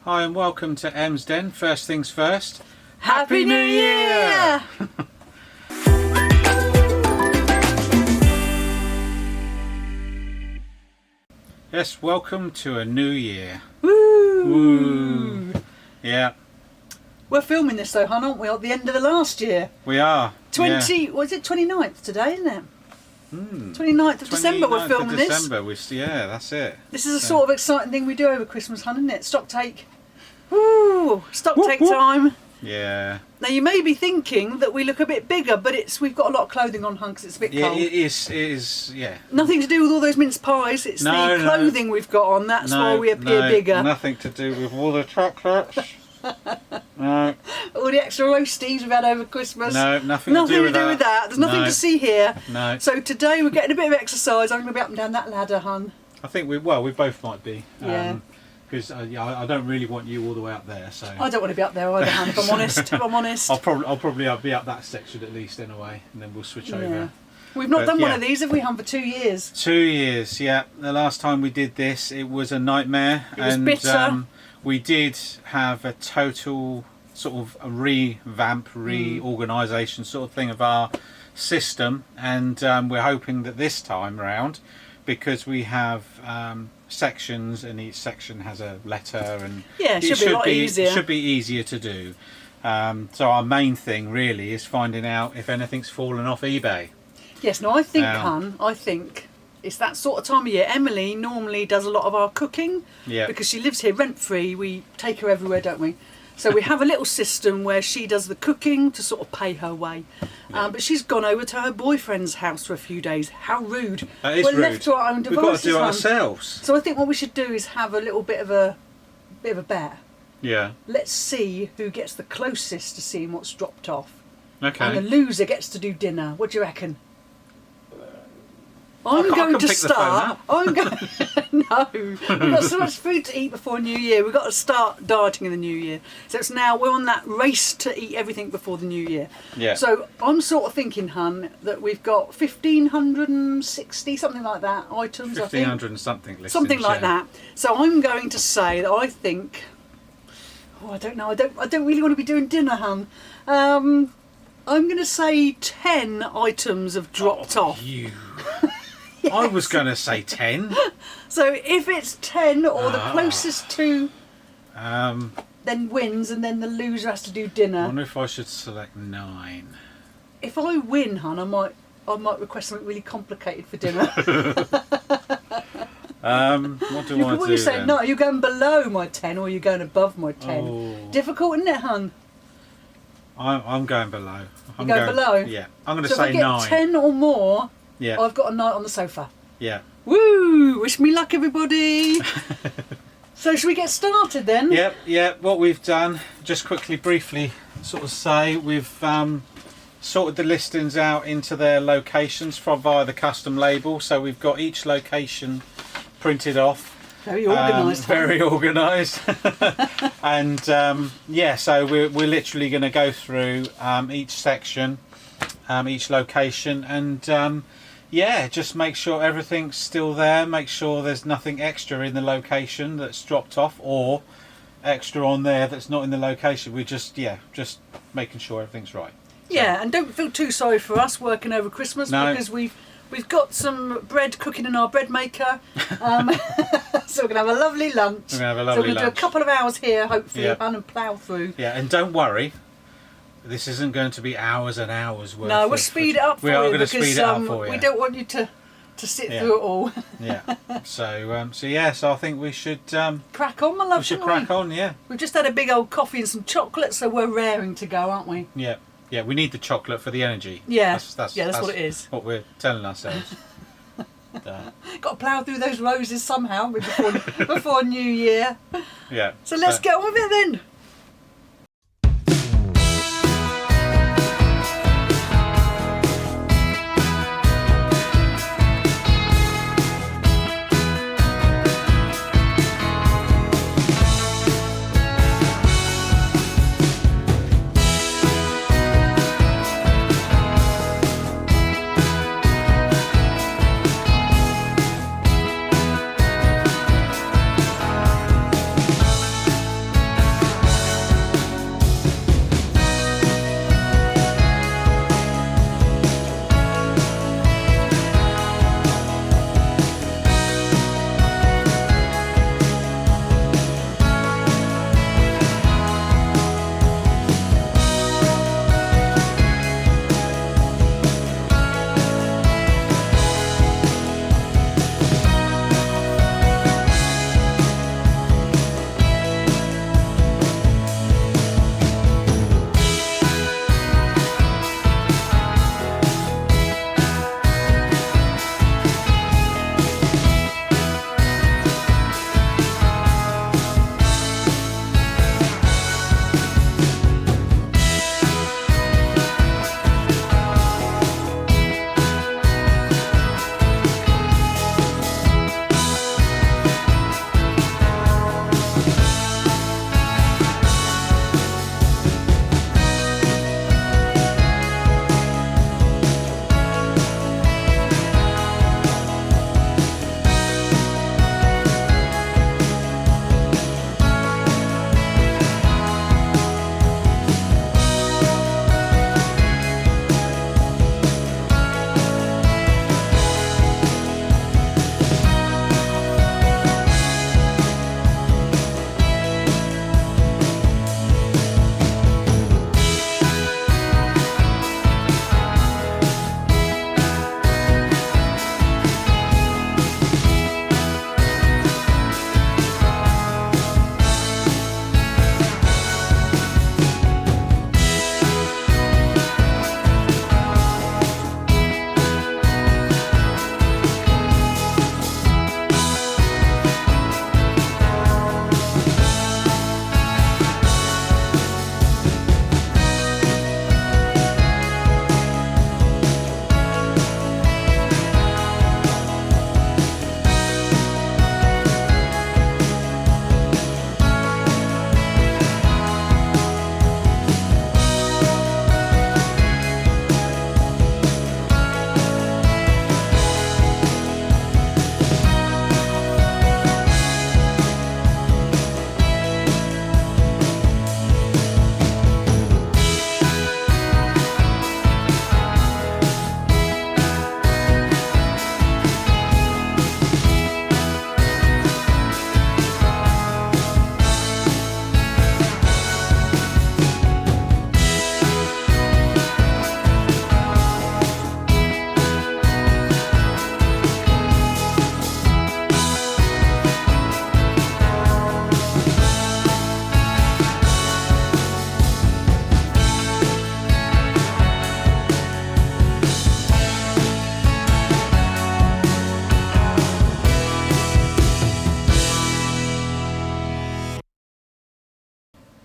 Hi and welcome to M's Den. First things first. Happy New Year! Yes, welcome to a new year. Woo! Woo! Yeah, We're filming this though, hon, aren't we? At the end of the last year. we are. 29th today, isn't it? 29th of December we're 29th filming of this. December, yeah, that's it. This is a sort of exciting thing we do over Christmas, hon, isn't it? Stock take. Woo! Stock take time. Yeah. Now you may be thinking that we look a bit bigger, but we've got a lot of clothing on, hon, because it's a bit Yeah, cold. it is, yeah. Nothing to do with all those mince pies. It's the clothing we've got on. That's why we appear bigger. Nothing to do with all the chocolates. No. All the extra roasties we've had over Christmas. No, nothing to do with that. There's nothing No. to see here. No. So today we're getting a bit of exercise. I'm going to be up and down that ladder, hun. I think we both might be. Yeah. Because I don't really want you all the way up there, so. I don't want to be up there either, hun, if I'm honest. If I'm honest. I'll probably be up that section at least anyway, and then we'll switch over. We've not But, done one yeah. of these, have we, hun, for 2 years? 2 years, yeah. The last time we did this, it was a nightmare. It was bitter. We did have a total sort of a reorganisation sort of thing of our system, and we're hoping that this time round, because we have sections and each section has a letter, and Yeah, it should be a lot easier. It should be easier to do. So our main thing really is finding out if anything's fallen off eBay. Yes, no, I think, hun, it's that sort of time of year. Emily normally does a lot of our cooking because she lives here rent-free. We take her everywhere, don't we? So we have a little system where she does the cooking to sort of pay her way. But she's gone over to her boyfriend's house for a few days. How rude. That is We're rude. left to our own We've devices, got to do it hun. ourselves. So I think what we should do is have a little bit of a bet. Yeah. Let's see who gets the closest to seeing what's dropped off. Okay. And the loser gets to do dinner. What do you reckon? I'm I going can to pick the phone start. up. I'm going. No, we've got so much food to eat before New Year. We've got to start dieting in the New Year. So it's now we're on that race to eat everything before the New Year. Yeah. So I'm sort of thinking, hun, that we've got 1,560 something like that items. 1,500 and something listings. Something like that. So I'm going to say that I think. Oh, I don't know. I don't really want to be doing dinner, hun. I'm going to say 10 items have dropped off. You. I was going to say 10. So if it's 10 or the closest to, then wins, and then the loser has to do I dinner. wonder if I should select 9. If I win, hun, I might request something really complicated for dinner. What do I What do are you saying? then? No, are you going below my 10 or are you going above my 10? Oh. Difficult, isn't it, hun? I'm going below. You're going below? Yeah. I'm going to So say if I get 9. 10 or more, Yeah. I've got a night on the sofa. Yeah. Woo! Wish me luck, everybody. So should we get started then? Yep. What we've done, just quickly, briefly, sort of say, we've sorted the listings out into their locations via the custom label. So we've got each location printed off. Very organised. Very organised. And so we're literally going to go through each section, each location, and just make sure everything's still there. Make sure there's nothing extra in the location that's dropped off, or extra on there that's not in the location. We're just making sure everything's right. Yeah, and don't feel too sorry for us working over Christmas because we've got some bread cooking in our bread maker. So we're going to have a lovely lunch. We're going to have a So lovely we're going to do a lunch. couple of hours here, hopefully, Yeah. and plough through. Yeah, and don't worry, this isn't going to be hours and hours worth. No, we'll speed it up for we you. are going to because, speed it up for you. We don't want you to sit Yeah. through it all. Yeah. So I think we should Crack on, my love. we should shouldn't crack on. Yeah. We've just had a big old coffee and some chocolate, so we're raring to go, aren't we? Yeah. Yeah. We need the chocolate for the energy. Yeah. That's what it is. What we're telling ourselves. Got to plough through those roses somehow before New Year. Yeah. So let's get on with it then.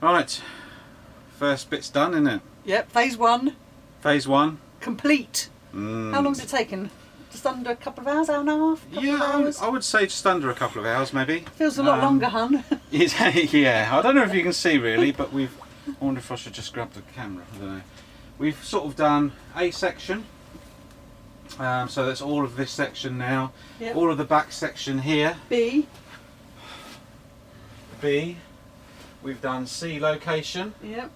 Right, first bit's done, isn't it? Yep, phase 1. Phase 1. Complete. How long's it taken? Just under a couple of hours, hour and a half? Couple of hours? I would say just under a couple of hours maybe. Feels a lot longer, hun. Yeah, I don't know if you can see really, but I wonder if I should just grab the camera, I don't know. We've sort of done A section, so that's all of this section now. Yep. All of the back section here. B. We've done C location. Yep.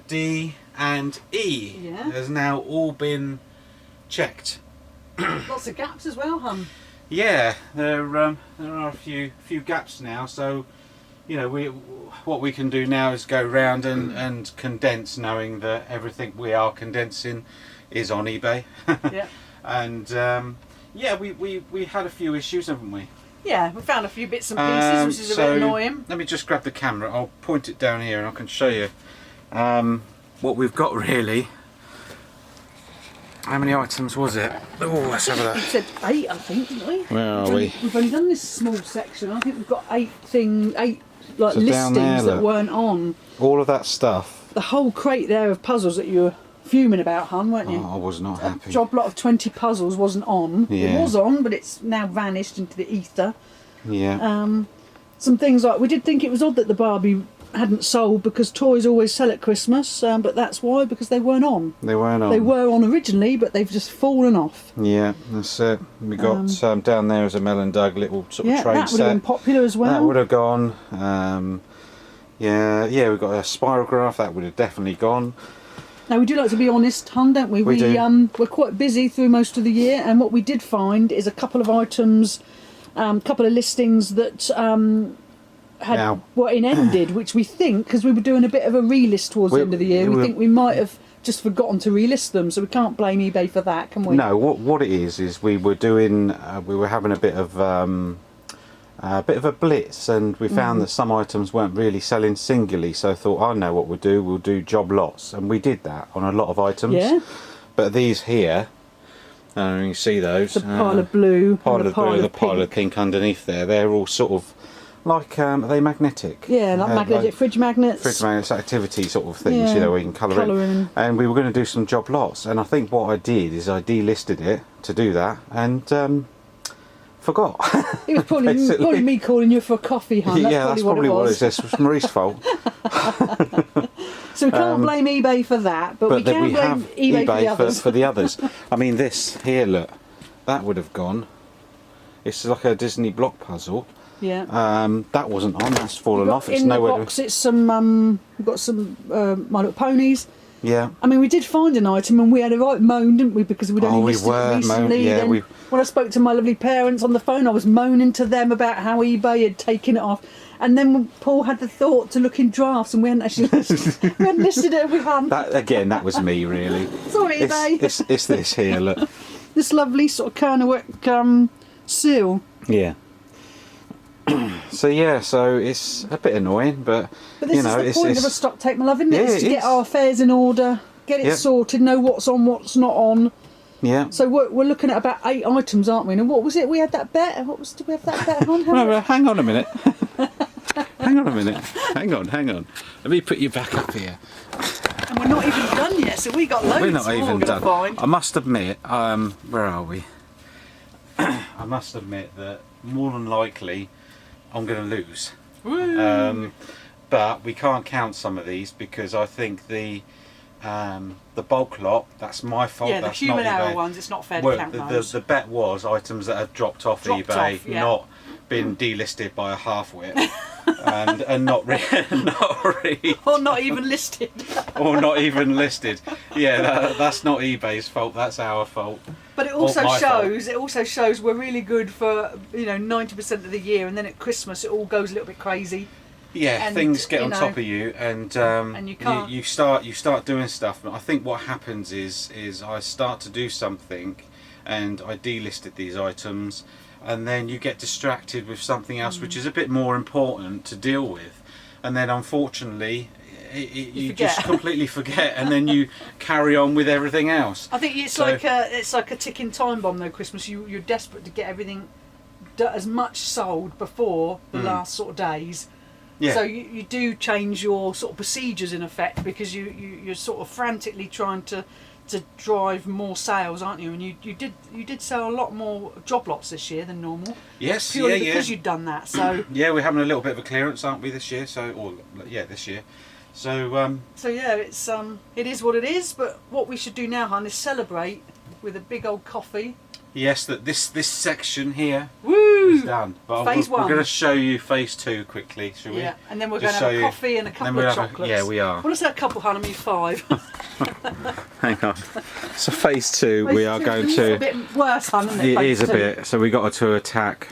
D and E has now all been checked. Lots of gaps as well, hun. Yeah, there are a few gaps now, so you know what we can do now is go round and condense, knowing that everything we are condensing is on eBay. Yeah. And yeah, we had a few issues, haven't we? Yeah, we found a few bits and pieces, which is a bit annoying. Let me just grab the camera. I'll point it down here and I can show you what we've got really. How many items was it? Oh, let's have a look. We said 8, I think, didn't we? Where are we? We've only done this small section. I think we've got 8 like So down listings there, that look. weren't on. All of that stuff. The whole crate there of puzzles that you were fuming about, hun, weren't you? Oh, I was not happy. A job lot of 20 puzzles wasn't on. Yeah. It was on, but it's now vanished into the ether. Yeah. Some things like, we did think it was odd that the Barbie hadn't sold, because toys always sell at Christmas, but that's why, because they weren't on. They weren't on. They were on originally, but they've just fallen off. Yeah, that's it. We got down there as a Mel and Doug little sort of trade that would set. have been popular as well. That would have gone. Yeah, we've got a spirograph, that would have definitely gone. Now we do like to be honest, hun, don't we? We do. We're quite busy through most of the year, and what we did find is a couple of items, couple of listings that were ended, which we think, because we were doing a bit of a relist towards the end of the year, we think we might have just forgotten to relist them, so we can't blame eBay for that, can we? No, what it is we were doing, we were having a bit of a blitz, and we found that some items weren't really selling singularly, so I thought, I know what we'll do job lots, and we did that on a lot of items. Yeah. But these here, you can see those. The pile of blue, pile of blue, the pink. pile of pink underneath there. They're all sort of like, are they magnetic? Yeah, like magnetic fridge magnets. Fridge magnets, activity sort of things, you know, where you can colour in. And we were going to do some job lots, and I think what I did is I delisted it to do that, and forgot. It was probably me calling you for a coffee, hun. That's probably what it was. It was Marie's fault. So we can't blame eBay for that, but we can blame eBay for the others. I mean, this here, look, that would have gone. It's like a Disney block puzzle. Yeah. That wasn't on. That's fallen off. It's in nowhere. The box, it's some. We've got some My Little Ponies. Yeah. I mean, we did find an item, and we had a right moan, didn't we? Because we'd only listed it recently. Yeah, when I spoke to my lovely parents on the phone, I was moaning to them about how eBay had taken it off. And then when Paul had the thought to look in drafts, and we hadn't actually listed, we hadn't listed it. We hadn't. That was me, really. Sorry, eBay. It's this here. Look. This lovely sort of Kernowick seal. Yeah. So it's a bit annoying, but this you know, is the point of a stock take, my love, isn't it? Yeah, it's to get our affairs in order, get it sorted, know what's on, what's not on. Yeah. So we're looking at about 8 items, aren't we? And what was it? We had that bet. Did we have that bet on? No, hang on a minute. Hang on. Let me put you back up here. And we're not even done yet, so we got loads. We're not even done. Find. I must admit, where are we? I must admit that more than likely I'm going to lose. But we can't count some of these because I think the bulk lot, that's my fault. Yeah, the that's human not error eBay. ones, it's not fair to count those. The bet was items that had dropped off eBay, not been delisted by a half-wit. and not or not even listed. Or not even listed. Yeah, that's not eBay's fault. That's our fault. But it also shows we're really good for 90% of the year, and then at Christmas it all goes a little bit crazy. Yeah, and things get on top of you, and you can't. You start doing stuff. But I think what happens is I start to do something, and I delisted these items. And then you get distracted with something else which is a bit more important to deal with, and then unfortunately you just completely forget, and then you carry on with everything else. I think it's like a ticking time bomb though. Christmas, you're desperate to get everything as much sold before the last sort of days, Yeah. So you do change your sort of procedures in effect, because you're sort of frantically trying to drive more sales, aren't you? And you did sell a lot more job lots this year than normal. Yes, purely because you'd done that. So yeah, we're having a little bit of a clearance, aren't we, this year? This year. So yeah, it is what it is. But what we should do now, hon, is celebrate with a big old coffee. yes, that this section here Woo! is done. But Phase we're 1. going to show you phase 2 quickly, shall we? Yeah, and then we're Just going to have show a coffee and a then couple we'll of have chocolates. yeah, we are. What is that couple, hon? I mean 5. Hang on. So phase 2, we are going It's to. a bit worse, hon, isn't it? It Phase is a 2. bit. So we got to attack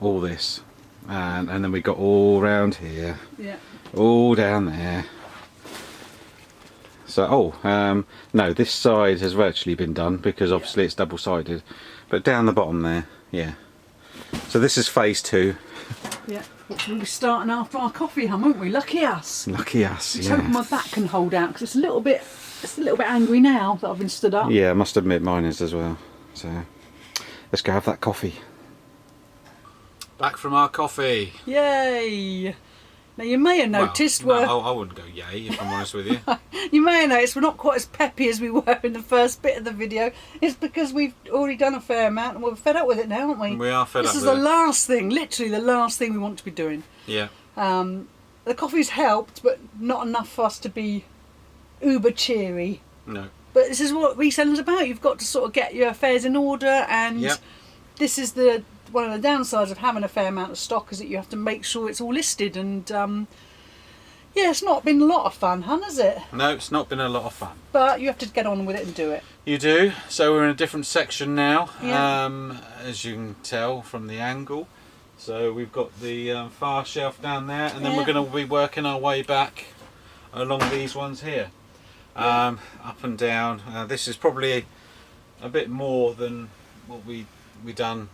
all this, and then we got all round here, Yeah. all down there. So no, this side has virtually been done because obviously it's double-sided, but down the bottom there, yeah. So this is phase 2. Yeah. We'll be starting after our coffee, hon, won't we? Lucky us. Lucky us. I'm hoping my back can hold out, because it's a little bit angry now that I've been stood up. Yeah, I must admit mine is as well. So let's go have that coffee. Back from our coffee. Yay! Now you may have noticed I wouldn't go yay if I'm honest with you. you may have noticed we're not quite as peppy as we were in the first bit of the video. It's because we've already done a fair amount and we're fed up with it now, aren't we? We are fed up with it. This is with the last thing, literally the last thing we want to be doing. Yeah. The coffee's helped, but not enough for us to be uber cheery. No. But this is what reselling's about. You've got to sort of get your affairs in order, and this is one of the downsides of having a fair amount of stock, is that you have to make sure it's all listed. And yeah, it's not been a lot of fun, hun, has it? No, it's not been a lot of fun. But you have to get on with it and do it. You do. So we're in a different section now, Yeah. as you can tell from the angle. So we've got the far shelf down there, and then we're going to be working our way back along these ones here, up and down. This is probably a bit more than what we done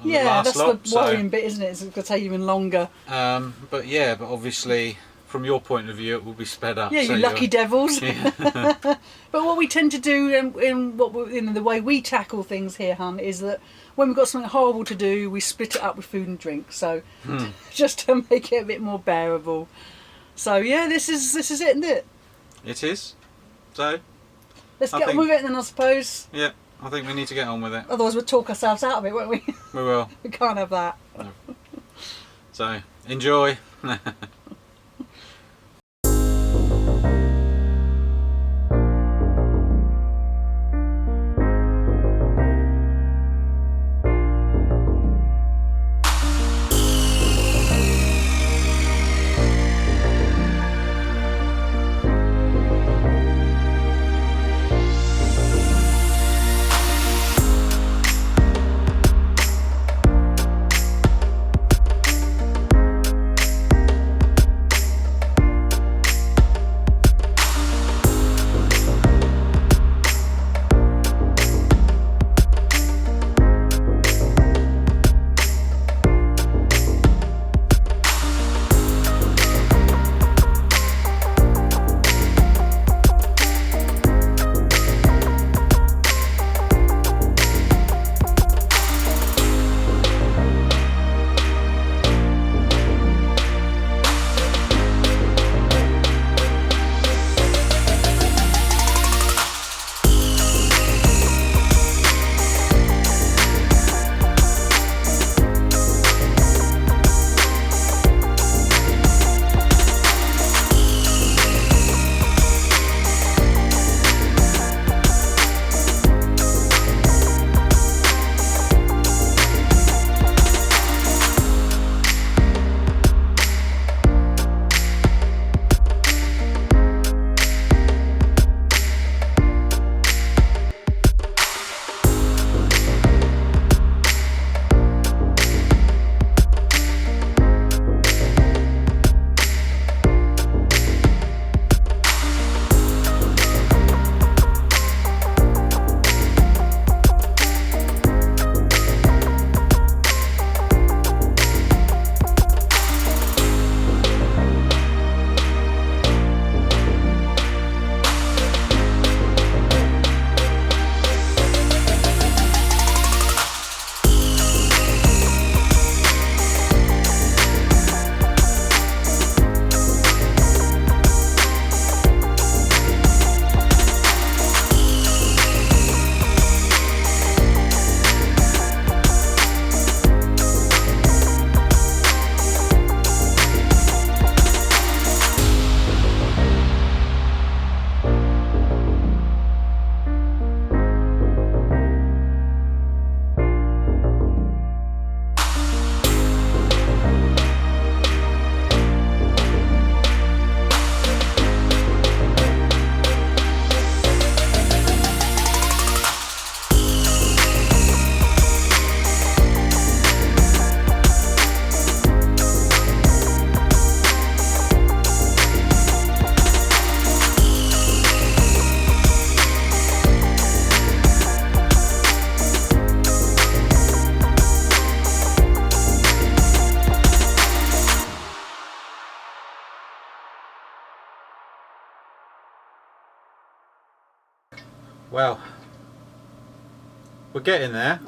on the last that's lot. the worrying bit, isn't it? It's going to take even longer. But obviously from your point of view it will be sped up. Yeah, so you lucky devils. Yeah. But what we tend to do in the way we tackle things here, hun, is that when we've got something horrible to do, we split it up with food and drink. So just to make it a bit more bearable. So yeah, this is it, isn't it? It is. So let's get on with it then, I suppose. Yeah, I think we need to get on with it. Otherwise we'll talk ourselves out of it, won't we? We will. We can't have that. No. So enjoy. Well, we're getting there.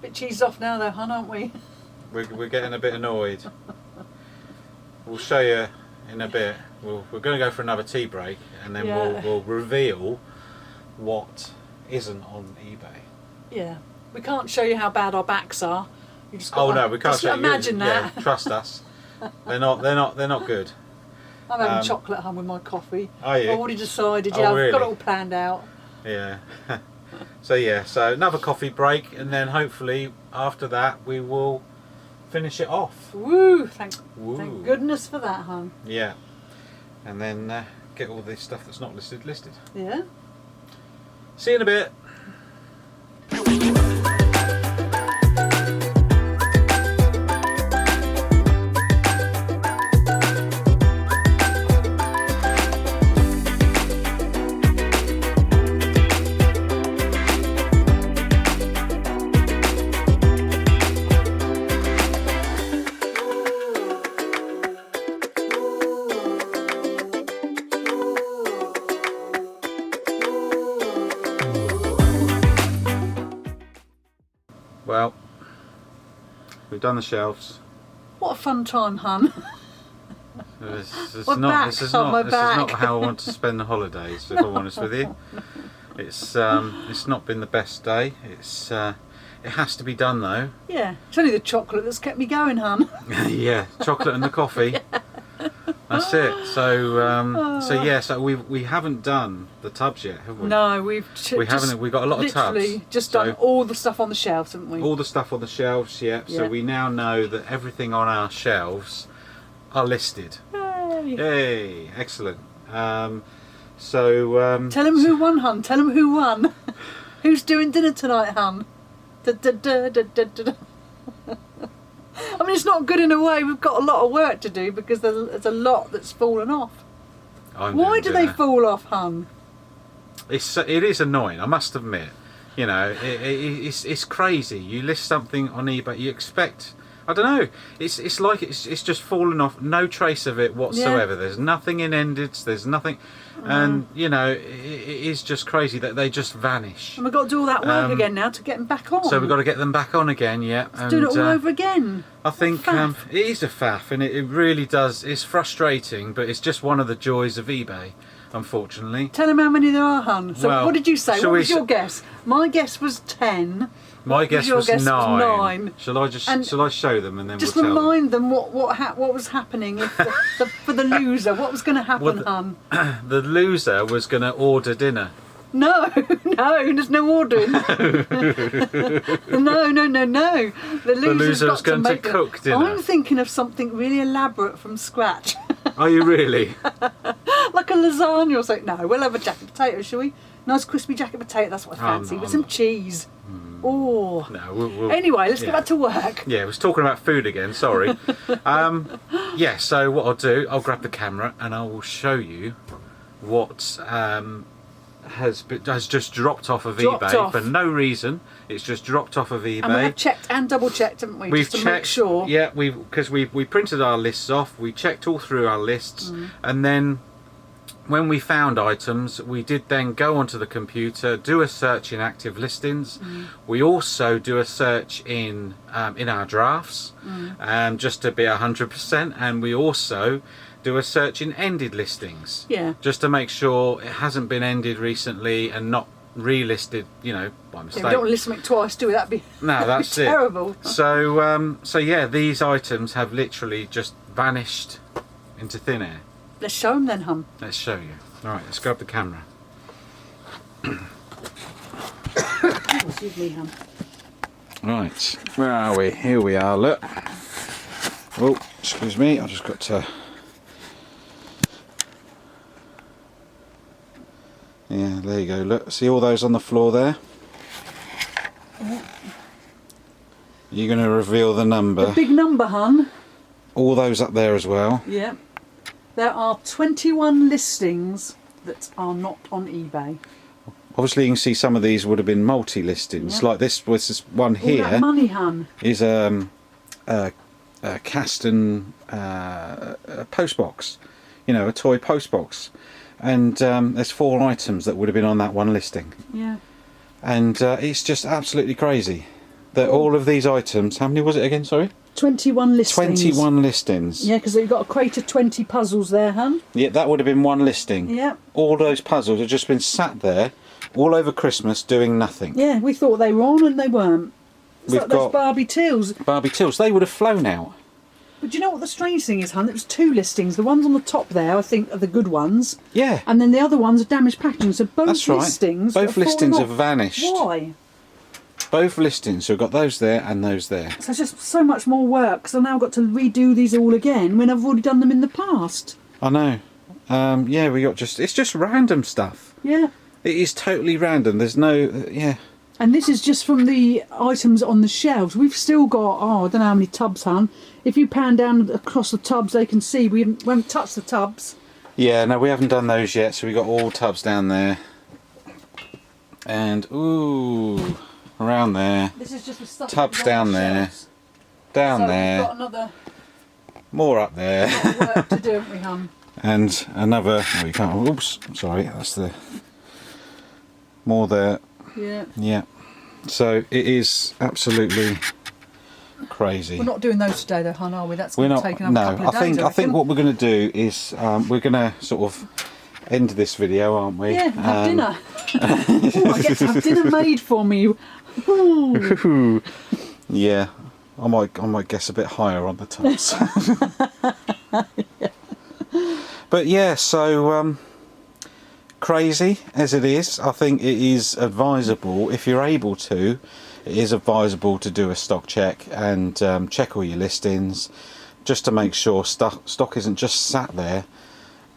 Bit cheesed off now though, hun, aren't we? We're getting a bit annoyed. We'll show you in a bit. We're going to go for another tea break, and then we'll reveal what isn't on eBay. Yeah, we can't show you how bad our backs are. You just Oh no, we can't just show you. imagine that. Yeah, trust us. They're not good. I'm having chocolate, hun, with my coffee. Are you? I've already decided. Oh, Yeah, really? I've got it all planned out. Yeah. So another coffee break, and then hopefully after that we will finish it off. Woo! Thank goodness for that, hun. Yeah. And then get all this stuff that's not listed. Yeah. See you in a bit. Well, we've done the shelves. What a fun time, hun. This is My back, this is on my not back. how I want to spend the holidays, if I'm honest with you. It's not been the best day. It has to be done though. Yeah, it's only the chocolate that's kept me going, hun. Yeah, chocolate and the coffee. That's it. So we haven't done the tubs yet, have we? No, We haven't. We've got a lot of tubs. Literally just done all the stuff on the shelves, haven't we? All the stuff on the shelves, yeah. So we now know that everything on our shelves are listed. Yay. Yay! Excellent. So tell them who won, hun. Tell them who won. Who's doing dinner tonight, hun? Da, da, da, da, da, da. I mean, it's not good in a way. We've got a lot of work to do because there's a lot that's fallen off. Why do they fall off, hun? It is annoying, I must admit. You know, it's crazy. You list something on eBay, you expect, I don't know. It's like it's just fallen off. No trace of it whatsoever. Yeah. There's nothing in endeds. There's nothing, and you know, it is just crazy that they just vanish. And we've got to do all that work again now to get them back on. So we've got to get them back on again. Yeah, and do it all over again. I think it is a faff, and it really does. It's frustrating, but it's just one of the joys of eBay. Unfortunately. Tell them how many there are, hun. So what did you say? What was your guess? My guess was 10. My guess was 9. 9. Shall I show them and then just we'll tell remind them what was happening if for the loser? What was going to happen, hun? The loser was going to order dinner. No, there's no ordering. No. The loser was going to cook dinner. I'm thinking of something really elaborate from scratch. Are you really? Like a lasagna or something. No, we'll have a jacket potato, shall we? Nice crispy jacket potato, that's what I fancy, with some cheese. Oh. No, we'll anyway, let's get back to work. Yeah, I was talking about food again, sorry. Yeah, so what I'll do, I'll grab the camera and I will show you what has just dropped off of eBay for no reason. It's just dropped off of eBay. And we have checked and double checked, haven't we? We've just to checked, make sure. Yeah, because we printed our lists off. We checked all through our lists, and then when we found items, we did then go onto the computer, do a search in active listings. We also do a search in our drafts, just to be 100%, and we also do a search in ended listings. Yeah. Just to make sure it hasn't been ended recently and not relisted, you know, by mistake. Yeah, we don't want to list something twice, do we? That'd be terrible. So yeah, these items have literally just vanished into thin air. Let's show them then, hun. Let's show you. All right, let's grab the camera. Excuse me, hun. Right, where are we? Here we are. Look. Oh, excuse me. I've just got to. Yeah, there you go. Look, see all those on the floor there? You're going to reveal the number. The big number, hun. All those up there as well. Yeah. There are 21 listings that are not on eBay. Obviously, you can see some of these would have been multi-listings. Like this was this one here. All that money, hun. Is a Caston post box. You know, a toy post box. And there's 4 items that would have been on that one listing. Yeah. And it's just absolutely crazy that all of these items, how many was it again, sorry? 21 listings. 21 listings. Yeah, because you've got a crate of 20 puzzles there, hun. Yeah, that would have been one listing. Yeah. All those puzzles have just been sat there all over Christmas doing nothing. Yeah, we thought they were on and they weren't. It's We've like those got Barbie tills. Barbie tills, they would have flown out. But do you know what the strange thing is, hun? There was 2 listings. The ones on the top there, I think, are the good ones. Yeah. And then the other ones are damaged packaging. So both That's right. listings Both listings have vanished. Why? Both listings, so we've got those there and those there. So it's just so much more work, because I've now got to redo these all again when I've already done them in the past. I know. Yeah, we got it's just random stuff. Yeah. It is totally random. There's no, yeah. And this is just from the items on the shelves. We've still got, I don't know how many tubs, hun. If you pan down across the tubs, they can see we haven't touched the tubs. Yeah, no, we haven't done those yet, so we got all tubs down there. And, ooh, around there. This is just the stuff Tubs down there. Shelves. Down so there. We've got another More up there. work to do, haven't we, hun? And another, oh, you can't, oops, sorry, that's the, more there. Yeah. Yeah. So it is absolutely crazy. We're not doing those today, though, hun, are we? That's We're going to not. take another No, couple of days. I think what we're going to do is we're going to sort of end this video, aren't we? Yeah, have dinner. Ooh, I get to have dinner made for me. Ooh. Yeah, I might guess a bit higher on the tubs. But yeah, so crazy as it is, I think it is advisable, if you're able to, it is advisable to do a stock check and check all your listings, just to make sure stock isn't just sat there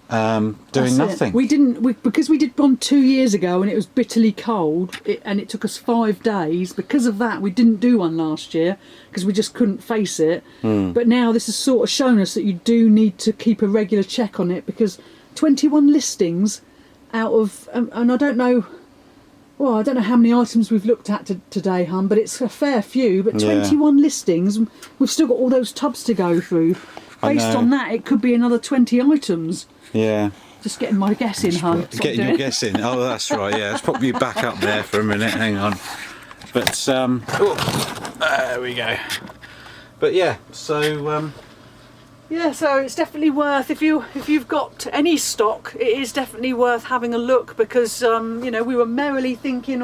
doing nothing. Because we did one 2 years ago and it was bitterly cold, and it took us 5 days. Because of that, we didn't do one last year because we just couldn't face it. But now this has sort of shown us that you do need to keep a regular check on it, because 21 listings out of, and I don't know, well, I don't know how many items we've looked at today, hun, but it's a fair few. But 21 listings, we've still got all those tubs to go through. Based on that, it could be another 20 items. Yeah. Just getting my guess in, hun. Getting your guess in. Oh, that's right. Yeah, let's pop you back up there for a minute. Hang on. But there we go. But yeah, so yeah, so it's definitely worth, if you've got any stock, it is definitely worth having a look, because you know, we were merrily thinking,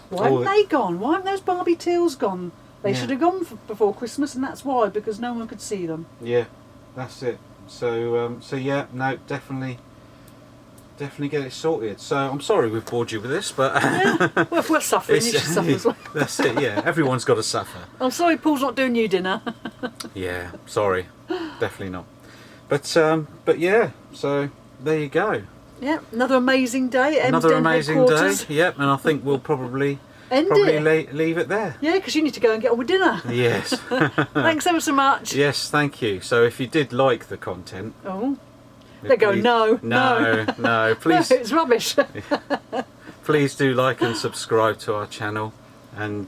why haven't they gone? Why haven't those Barbie tills gone? They should have gone before Christmas, and that's why, because no one could see them. Yeah, that's it. So so yeah, no, definitely get it sorted. So I'm sorry we've bored you with this, but yeah, well, if we're suffering, you should suffer as well. That's it. Yeah, everyone's got to suffer. I'm sorry Paul's not doing you dinner. Yeah, sorry, definitely not. But yeah, so there you go. Yeah, another amazing day. Another amazing day. Yep, and I think we'll probably leave it there. Yeah, because you need to go and get on with dinner. Yes. Thanks ever so much. Yes, thank you. So if you did like the content, they go, no, please. No, it's rubbish. Please do like and subscribe to our channel, and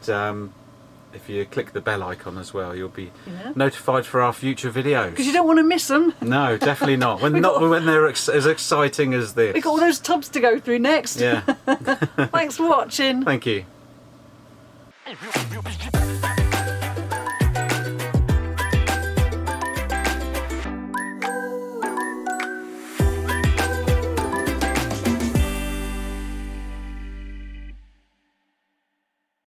if you click the bell icon as well, you'll be notified for our future videos. Because you don't want to miss them. No, definitely not. When they're as exciting as this. We've got all those tubs to go through next. Yeah. Thanks for watching. Thank you.